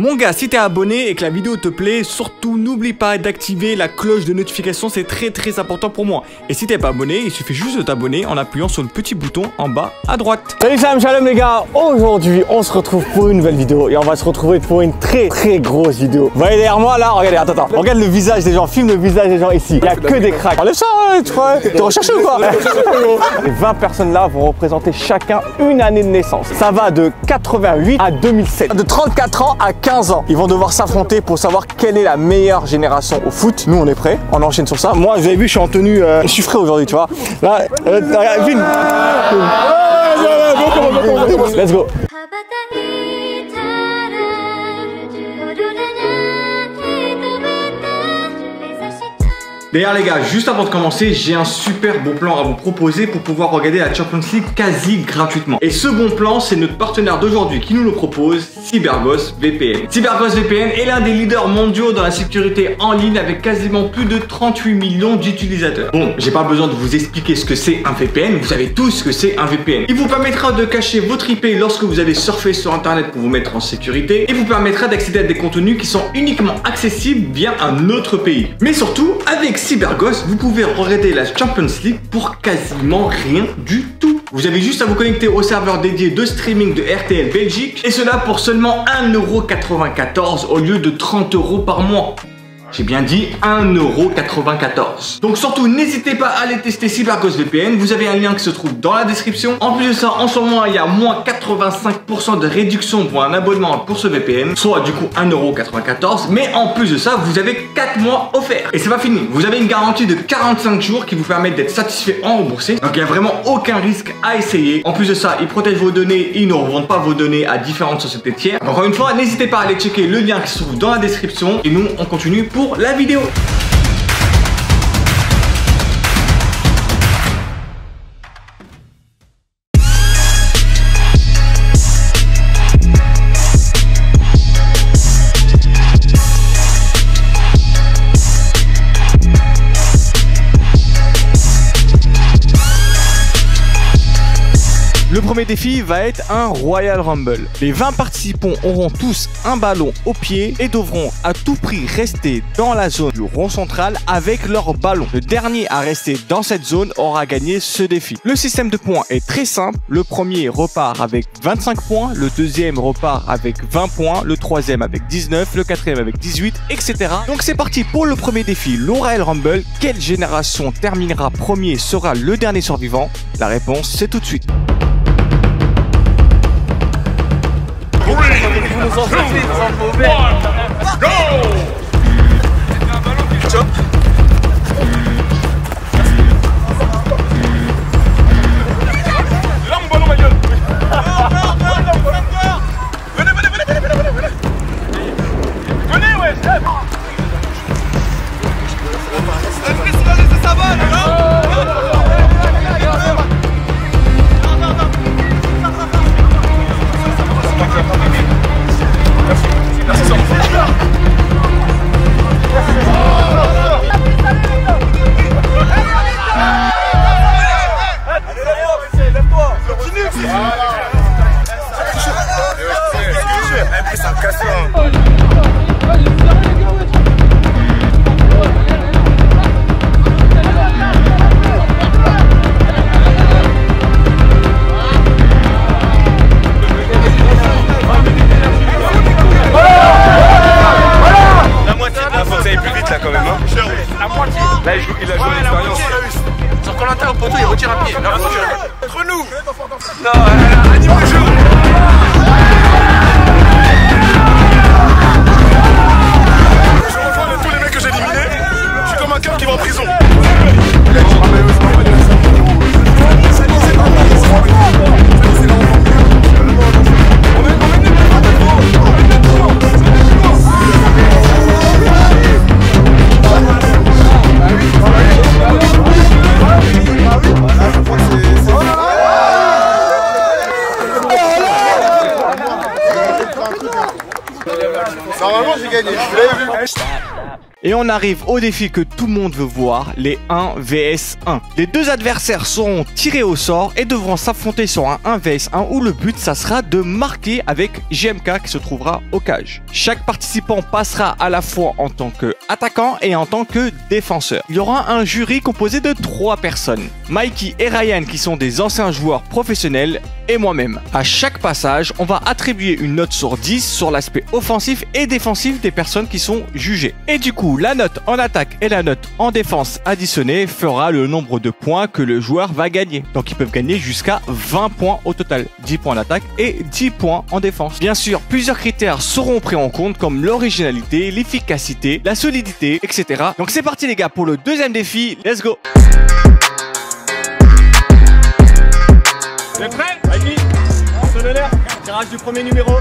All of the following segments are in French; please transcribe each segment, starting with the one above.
Mon gars, si t'es abonné et que la vidéo te plaît, surtout n'oublie pas d'activer la cloche de notification, c'est très important pour moi. Et si t'es pas abonné, il suffit juste de t'abonner en appuyant sur le petit bouton en bas à droite. Salut Salam Shalom les gars, aujourd'hui on se retrouve pour une nouvelle vidéo et on va se retrouver pour une très grosse vidéo. Vous voyez derrière moi là, regardez, attends, regarde le visage des gens, filme le visage des gens ici. Il y a que des cracks. Enlève ça, ouais, tu crois, t'es recherché ou quoi? Les 20 personnes là vont représenter chacun une année de naissance. Ça va de 88 à 2007, de 34 ans à 15 ans. Ils vont devoir s'affronter pour savoir quelle est la meilleure génération au foot. Nous on est prêts, on enchaîne sur ça. Moi vous avez vu, je suis en tenue, je suis frais aujourd'hui, tu vois. Là, film. Let's go. D'ailleurs les gars, juste avant de commencer, j'ai un super bon plan à vous proposer pour pouvoir regarder la Champions League quasi gratuitement. Et ce bon plan, c'est notre partenaire d'aujourd'hui qui nous le propose, CyberGhost VPN. CyberGhost VPN est l'un des leaders mondiaux dans la sécurité en ligne avec quasiment plus de 38 millions d'utilisateurs. Bon, j'ai pas besoin de vous expliquer ce que c'est un VPN, vous savez tous ce que c'est un VPN. Il vous permettra de cacher votre IP lorsque vous allez surfer sur internet pour vous mettre en sécurité et vous permettra d'accéder à des contenus qui sont uniquement accessibles via un autre pays. Mais surtout, avec CyberGhost, vous pouvez regarder la Champions League pour quasiment rien du tout. Vous avez juste à vous connecter au serveur dédié de streaming de RTL Belgique et cela pour seulement 1,94 € au lieu de 30 € par mois. J'ai bien dit 1,94 €. Donc surtout, n'hésitez pas à aller tester CyberGhost VPN. Vous avez un lien qui se trouve dans la description. En plus de ça, en ce moment, il y a moins 85% de réduction pour un abonnement pour ce VPN. Soit du coup 1,94 €. Mais en plus de ça, vous avez 4 mois offerts. Et c'est pas fini. Vous avez une garantie de 45 jours qui vous permet d'être satisfait en remboursé. Donc il n'y a vraiment aucun risque à essayer. En plus de ça, ils protègent vos données et ils ne revendent pas vos données à différentes sociétés tiers. Encore une fois, n'hésitez pas à aller checker le lien qui se trouve dans la description. Et nous, on continue pour la vidéo. Le premier défi va être un Royal Rumble. Les 20 participants auront tous un ballon au pied et devront à tout prix rester dans la zone du rond central avec leur ballon. Le dernier à rester dans cette zone aura gagné ce défi. Le système de points est très simple. Le premier repart avec 25 points, le deuxième repart avec 20 points, le troisième avec 19, le quatrième avec 18, etc. Donc c'est parti pour le premier défi, le Royal Rumble. Quelle génération terminera premier sera le dernier survivant? La réponse c'est tout de suite. Là, il a joué l'expérience. Sur Koh-Lanta au poteau, il retire un pied. Entre nous. Non, anime le jeu. Je rejoins tous les mecs que j'ai éliminés. Je suis comme un cœur qui va en prison. Normalement j'ai gagné, vous l'avez vu. Et on arrive au défi que tout le monde veut voir, les 1 vs 1. Les deux adversaires seront tirés au sort et devront s'affronter sur un 1 vs 1 où le but ça sera de marquer avec JMK qui se trouvera au cage. Chaque participant passera à la fois en tant qu'attaquant et en tant que défenseur. Il y aura un jury composé de 3 personnes. Mikey et Ryan qui sont des anciens joueurs professionnels et moi-même. À chaque passage, on va attribuer une note sur 10 sur l'aspect offensif et défensif des personnes qui sont jugées. Et du coup, la note en attaque et la note en défense additionnée fera le nombre de points que le joueur va gagner. Donc ils peuvent gagner jusqu'à 20 points au total. 10 points en attaque et 10 points en défense. Bien sûr, plusieurs critères seront pris en compte comme l'originalité, l'efficacité, la solidité, etc. Donc c'est parti les gars pour le deuxième défi. Let's go! Vous êtes prêts? Mikey, ton honneur, tirage du premier numéro.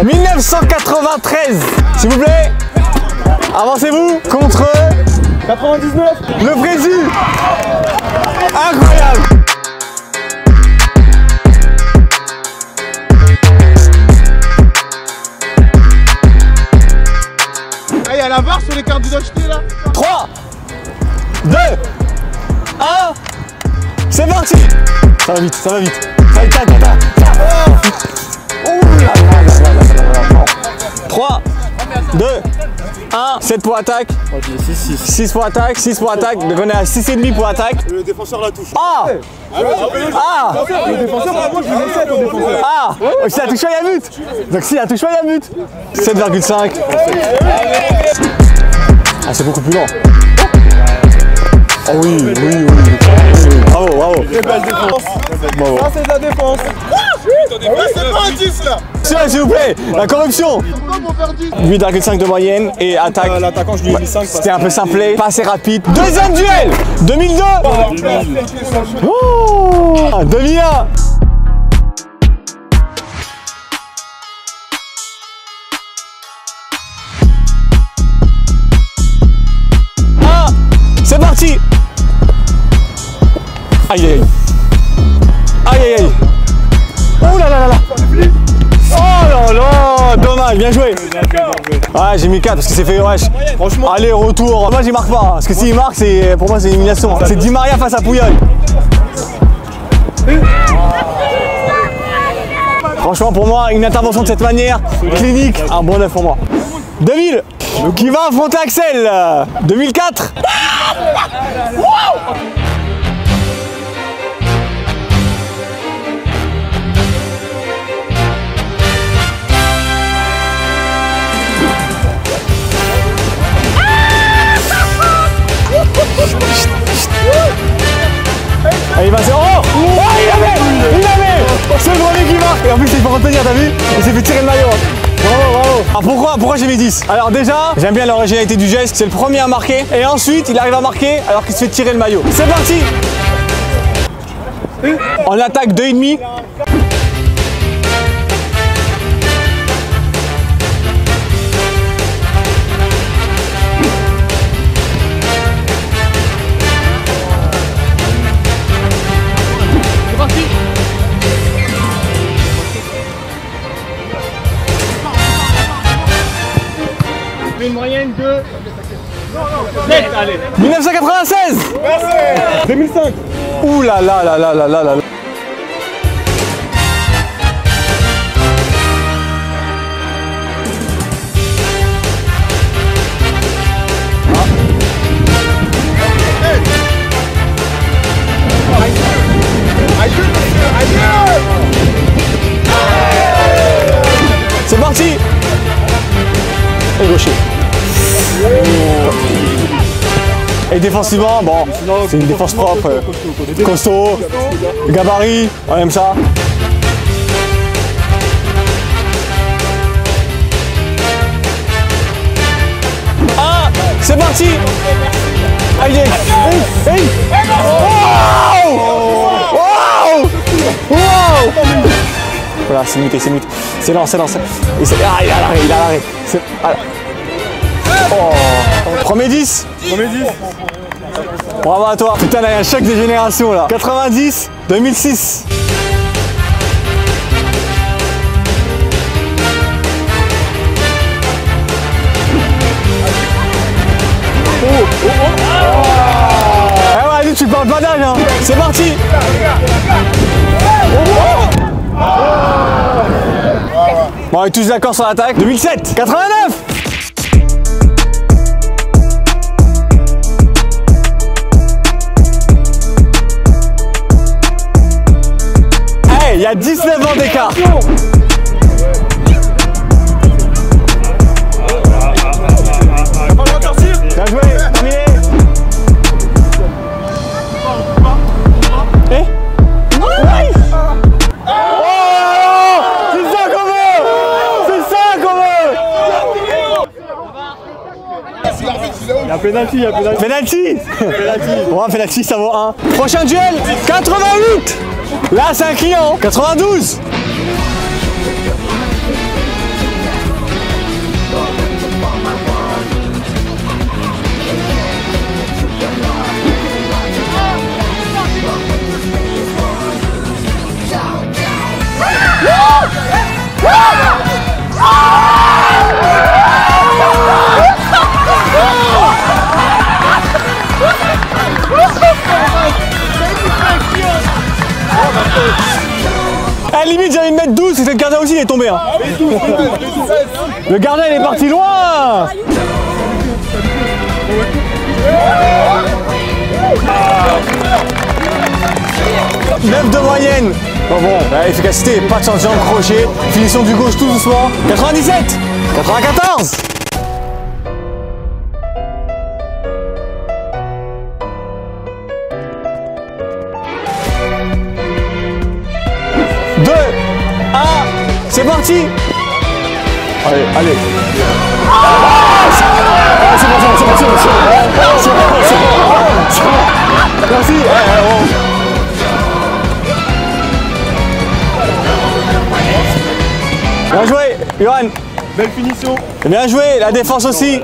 1993, s'il vous plaît. Avancez-vous contre 99. Le Brésil. Incroyable. Ah, il y a la barre sur les cartes d'identité là. 3, 2, 1. C'est parti. Ça va vite, ça va vite. Ça va vite, Ouh là là. 3, 2, 1. 7 pour attaque. 6 pour attaque, 6 pour attaque. Donc on est à 6,5 pour attaque. Le défenseur la touche. Ah. Ah. Le défenseur, moi je lui mets 7 au défenseur. Ah. Si la touche pas, il y a but. Donc si la touche pas, il y a but. 7,5. Ah, c'est beaucoup plus lent. Oh oui. Bravo, bravo. Très belle défense. Bravo. Ça c'est de la défense. C'est pas un 10 là. S'il vous plaît, la corruption. Pourquoi on perd 10? 8,5 de moyenne et attaque. L'attaquant je lui ai mis 5. C'était un peu simplé, pas assez rapide. Deuxième duel 2002. Oh 2001. Ah, c'est parti. Aïe aïe aïe. Oh là là là là. Oh là là, dommage, bien joué. Ouais, j'ai mis 4 parce que c'est fait wesh. Franchement, aller retour. Moi j'y marque pas hein, parce que s'il marque, c'est pour moi c'est élimination. C'est Di Maria face à Puyol. Franchement pour moi, une intervention de cette manière, clinique, un bon 9 pour moi. 2000 qui va affronter Axel. 2004. Ah, il va se... Oh, il avait c'est le premier qui marque. Et en plus il faut retenir, t'as vu? Il s'est fait tirer le maillot. Bravo. Alors pourquoi j'ai mis 10? Alors déjà, j'aime bien l'originalité du geste. C'est le premier à marquer. Et ensuite, il arrive à marquer alors qu'il se fait tirer le maillot. C'est parti. En attaque 2,5. Une moyenne de 7, allez. 1996. 2005. Ouh là là là là là là là. C'est parti. Et gaucher. Et défensivement, bon, c'est une défense propre, costaud, gabarit, on aime ça. Ah, c'est parti. Allez, hey. Wow. Voilà, c'est muté, c'est muté. C'est lent, c'est lent. Ah, il a l'arrêt. Oh. Premier 10. Bravo à toi. Putain, là, il y a un choc des générations là. 90, 2006. Bon, on est tous d'accord sur l'attaque. 2007, 89. Hey, il y a 19 ans d'écart. Bien joué, terminé. Eh? Ouais. Oh, c'est ça qu'on veut. C'est ça qu'on veut. Il y a penalty, il y a penalty. Penalty. Bon, penalty, ça vaut 1. Prochain duel, 88. Là, c'est un client. 92. À la limite, j'allais me mettre 12, c'est que le gardien aussi il est tombé. Hein. Le gardien il est parti loin. 9 de moyenne. Bon, efficacité, pas de changement de crochet. Finition du gauche tout doucement. 97, 94. C'est parti. Allez, allez. C'est bon. Merci. Bien joué, Johan. Belle finition. Bien joué, la défense aussi.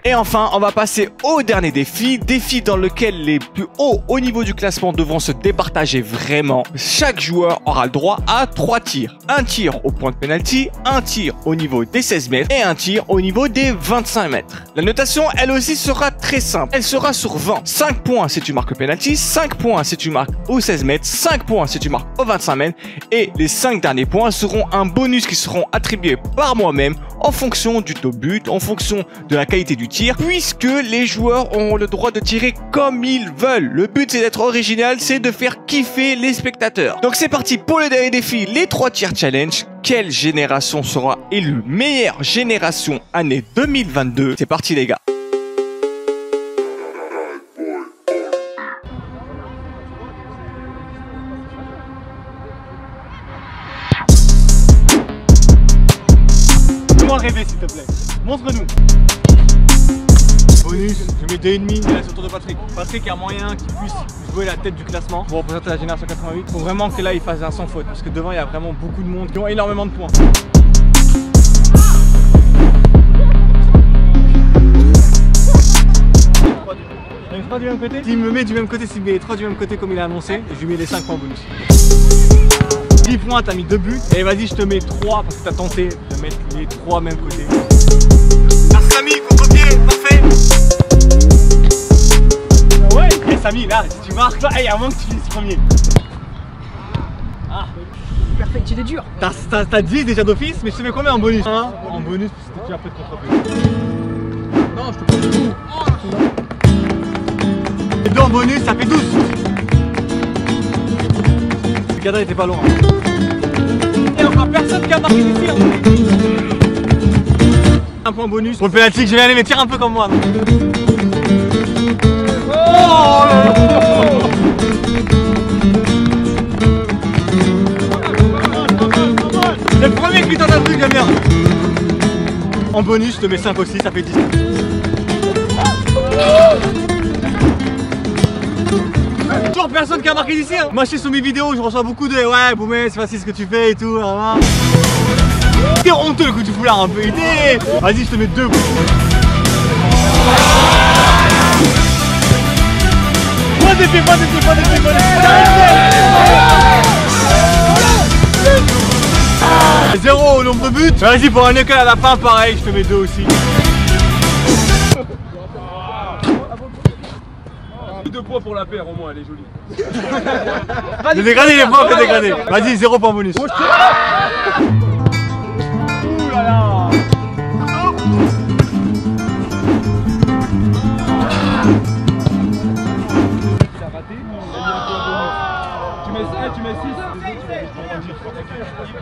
Et enfin, on va passer au dernier défi, défi dans lequel les plus hauts au niveau du classement devront se départager vraiment. Chaque joueur aura le droit à 3 tirs. Un tir au point de pénalty, un tir au niveau des 16 mètres et un tir au niveau des 25 mètres. La notation, elle aussi, sera très simple. Elle sera sur 20. 5 points si tu marques le pénalty, 5 points si tu marques aux 16 mètres, 5 points si tu marques aux 25 mètres et les 5 derniers points seront un bonus qui seront attribués par moi-même en fonction du taux but, en fonction de la qualité du tir, puisque les joueurs auront le droit de tirer comme ils veulent. Le but c'est d'être original, c'est de faire kiffer les spectateurs. Donc c'est parti pour le dernier défi, les 3 tirs challenge. Quelle génération sera élue meilleure génération année 2022? C'est parti les gars. Fais-moi rêver s'il te plaît. Montre-nous. Bonus, je mets 2,5. Là, c'est au tour de Patrick. Patrick, il y a moyen qu'il puisse jouer la tête du classement pour représenter la génération 88. Il faut vraiment que là, il fasse un sans faute. Parce que devant, il y a vraiment beaucoup de monde qui ont énormément de points. Les 3 du même côté. S'il me met du même côté, s'il met les 3 du même côté comme il a annoncé, je lui mets les 5 points bonus. 10 points, t'as mis 2 buts. Et vas-y, je te mets 3 parce que t'as tenté de mettre les 3 même côté. Merci Samy, contre-pied, parfait. Ouais, et Samy, là, si tu marques, là, il y a un moment que tu finisses premier. Ah, Perfect, il est dur. T'as 10 déjà d'office, mais je te mets combien en bonus? En bonus, parce que tu as un peu de contre-pied. Non, je te prends tout. Et 2 en bonus, ça fait 12. Le cadre était pas loin. Et encore personne qui a marqué ici. Hein. Un point bonus. Pour le pénalty que je vais aller, mais tire un peu comme moi. Oh, c'est le premier qui tente un truc, j'aime bien. En bonus, je te mets 5 aussi, ça fait 10. Toujours personne qui a marqué d'ici hein. Moi je suis sur mes vidéos, je reçois beaucoup de ouais Boumé c'est facile ce que tu fais et tout. T'es honteux le coup du foulard un peu. Vas-y je te mets 2. Pas d'effet. 0 au nombre de buts. Vas-y pour un école à la fin pareil, je te mets 2 aussi. 2 points pour la paire au moins, elle est jolie. Le dégradé, les points, le dégradé. Vas-y, 0 points bonus.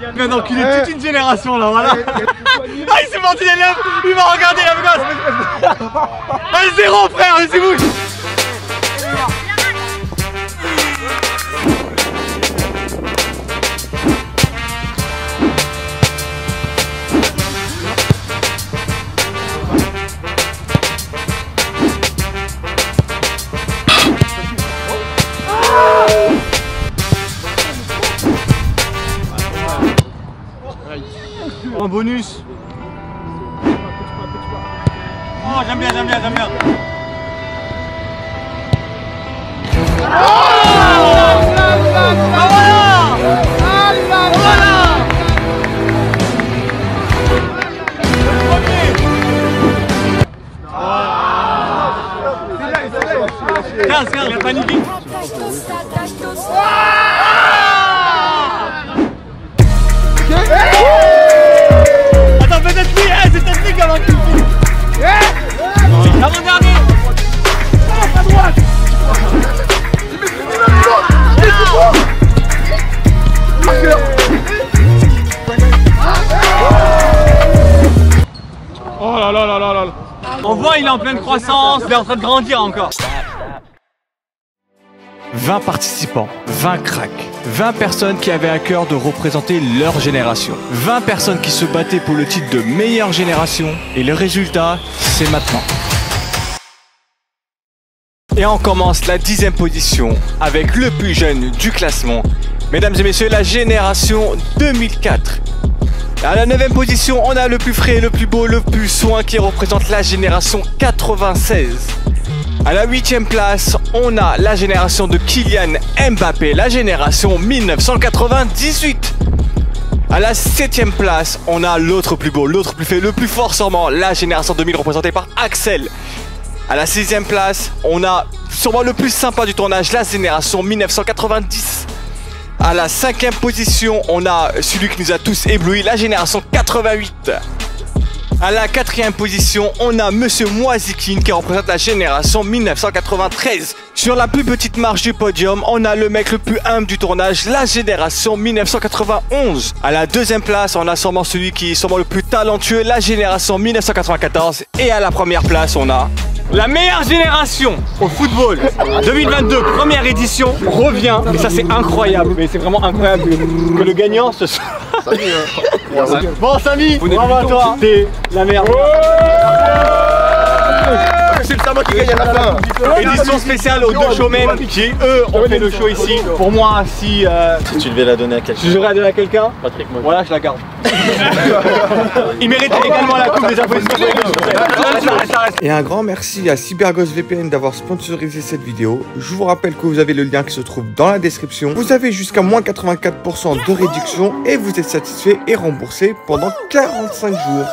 Il vient d'enculer toute une génération là, voilà. Ah, il s'est menti les lèvres, il m'a regardé la gosse. Ah, 0 frère, c'est vous. En bonus. Oh, j'aime bien. Regarde, il a paniqué. Attends, peut-être lui, c'est peut-être lui qui a vaincu. Avant-dernier. À droite. Oh là là là là là. On voit, il est en pleine croissance, il est en train de grandir encore. 20 participants, 20 cracks, 20 personnes qui avaient à cœur de représenter leur génération. 20 personnes qui se battaient pour le titre de meilleure génération. Et le résultat, c'est maintenant. Et on commence la 10e position avec le plus jeune du classement. Mesdames et messieurs, la génération 2004. À la 9e position, on a le plus frais, le plus beau, le plus soin qui représente la génération 96. À la 8e place, on a la génération de Kylian Mbappé, la génération 1998. À la 7e place, on a l'autre plus beau, l'autre plus fait, le plus fort sûrement, la génération 2000 représentée par Axel. À la 6e place, on a sûrement le plus sympa du tournage, la génération 1990. À la 5e position, on a celui qui nous a tous éblouis, la génération 88. À la 4e position, on a Monsieur Moisikin qui représente la génération 1993. Sur la plus petite marche du podium, on a le mec le plus humble du tournage, la génération 1991. À la 2e place, on a sûrement celui qui est sûrement le plus talentueux, la génération 1994. Et à la 1re place, on a la meilleure génération au football 2022, première édition, revient. Et ça, c'est incroyable. Mais c'est vraiment incroyable que le gagnant ce soit. Bon, Samy, bravo à toi. T'es la merde. C'est le Sama qui gagne à la fin. Édition spéciale aux deux showmen qui, eux, ont fait le show ici. Pour moi, si tu devais la donner à quelqu'un. je devrais la donner à quelqu'un, Patrick, moi. voilà, je la garde. Il mérite également la coupe des applaudissements. Et un grand merci à CyberGhost VPN d'avoir sponsorisé cette vidéo. Je vous rappelle que vous avez le lien qui se trouve dans la description. Vous avez jusqu'à moins 84% de réduction et vous êtes satisfait et remboursé pendant 45 jours.